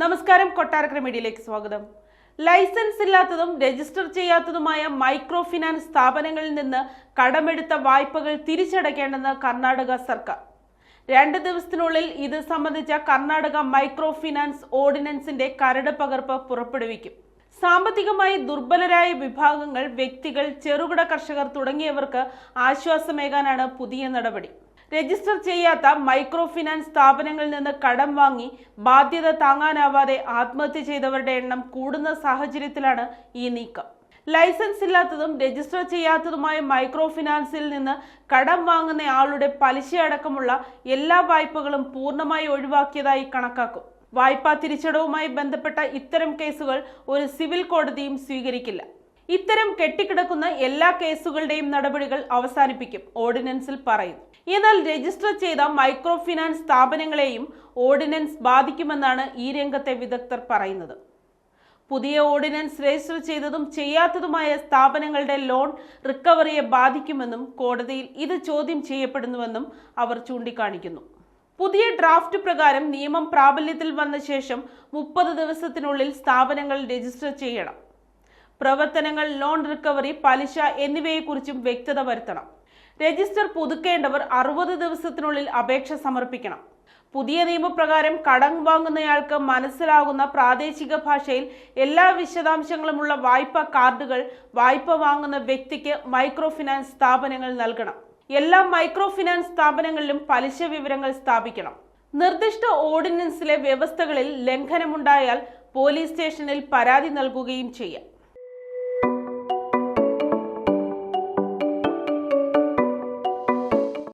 നമസ്കാരം, കൊട്ടാരക്കര മീഡിയയിലേക്ക് സ്വാഗതം. ലൈസൻസ് ഇല്ലാത്തതും രജിസ്റ്റർ ചെയ്യാത്തതുമായ മൈക്രോ ഫിനാൻസ് സ്ഥാപനങ്ങളിൽ നിന്ന് കടമെടുത്ത വായ്പകൾ തിരിച്ചടയ്ക്കേണ്ടെന്ന് കർണാടക സർക്കാർ. 2 ദിവസത്തിനുള്ളിൽ ഇത് സംബന്ധിച്ച കർണാടക മൈക്രോ ഫിനാൻസ് ഓർഡിനൻസിന്റെ കരട് പകർപ്പ് പുറപ്പെടുവിക്കും. സാമ്പത്തികമായി ദുർബലരായ വിഭാഗങ്ങൾ, വ്യക്തികൾ, ചെറുകിട കർഷകർ തുടങ്ങിയവർക്ക് ആശ്വാസമേകാനാണ് പുതിയ നടപടി. രജിസ്റ്റർ ചെയ്യാത്ത മൈക്രോ ഫിനാൻസ് സ്ഥാപനങ്ങളിൽ നിന്ന് കടം വാങ്ങി ബാധ്യത താങ്ങാനാവാതെ ആത്മഹത്യ ചെയ്തവരുടെ എണ്ണം കൂടുന്ന സാഹചര്യത്തിലാണ് ഈ നീക്കം. ലൈസൻസ് ഇല്ലാത്തതും രജിസ്റ്റർ ചെയ്യാത്തതുമായ മൈക്രോ ഫിനാൻസിൽ നിന്ന് കടം വാങ്ങുന്ന ആളുടെ പലിശ അടക്കമുള്ള എല്ലാ വായ്പകളും പൂർണ്ണമായി ഒഴിവാക്കിയതായി കണക്കാക്കും. വായ്പാ തിരിച്ചടവുമായി ബന്ധപ്പെട്ട ഇത്തരം കേസുകൾ ഒരു സിവിൽ കോടതിയും സ്വീകരിക്കില്ല. ഇത്തരം കെട്ടിക്കിടക്കുന്ന എല്ലാ കേസുകളുടെയും നടപടികൾ അവസാനിപ്പിക്കും ഓർഡിനൻസിൽ പറയുന്നു. എന്നാൽ രജിസ്റ്റർ ചെയ്ത മൈക്രോ ഫിനാൻസ് സ്ഥാപനങ്ങളെയും ഓർഡിനൻസ് ബാധിക്കുമെന്നാണ് ഈ രംഗത്തെ വിദഗ്ധർ പറയുന്നത്. പുതിയ ഓർഡിനൻസ് രജിസ്റ്റർ ചെയ്തതും ചെയ്യാത്തതുമായ സ്ഥാപനങ്ങളുടെ ലോൺ റിക്കവറിയെ ബാധിക്കുമെന്നും കോടതിയിൽ ഇത് ചോദ്യം ചെയ്യപ്പെടുന്നുവെന്നും അവർ ചൂണ്ടിക്കാണിക്കുന്നു. പുതിയ ഡ്രാഫ്റ്റ് പ്രകാരം നിയമം പ്രാബല്യത്തിൽ വന്ന ശേഷം 30 ദിവസത്തിനുള്ളിൽ സ്ഥാപനങ്ങൾ രജിസ്റ്റർ ചെയ്യണം. പ്രവർത്തനങ്ങൾ, ലോൺ റിക്കവറി, പലിശ എന്നിവയെക്കുറിച്ചും വ്യക്തത വരുത്തണം. രജിസ്റ്റർ പുതുക്കേണ്ടവർ 60 ദിവസത്തിനുള്ളിൽ അപേക്ഷ സമർപ്പിക്കണം. പുതിയ നിയമപ്രകാരം കടം വാങ്ങുന്നയാൾക്ക് മനസ്സിലാകുന്ന പ്രാദേശിക ഭാഷയിൽ എല്ലാ വിശദാംശങ്ങളുമുള്ള വായ്പാ കാർഡുകൾ വായ്പ വാങ്ങുന്ന വ്യക്തിക്ക് മൈക്രോ ഫിനാൻസ് സ്ഥാപനങ്ങൾ നൽകണം. എല്ലാ മൈക്രോ ഫിനാൻസ് സ്ഥാപനങ്ങളിലും പലിശ വിവരങ്ങൾ സ്ഥാപിക്കണം. നിർദ്ദിഷ്ട ഓർഡിനൻസിലെ വ്യവസ്ഥകളിൽ ലംഘനമുണ്ടായാൽ പോലീസ് സ്റ്റേഷനിൽ പരാതി നൽകുകയും ചെയ്യാം.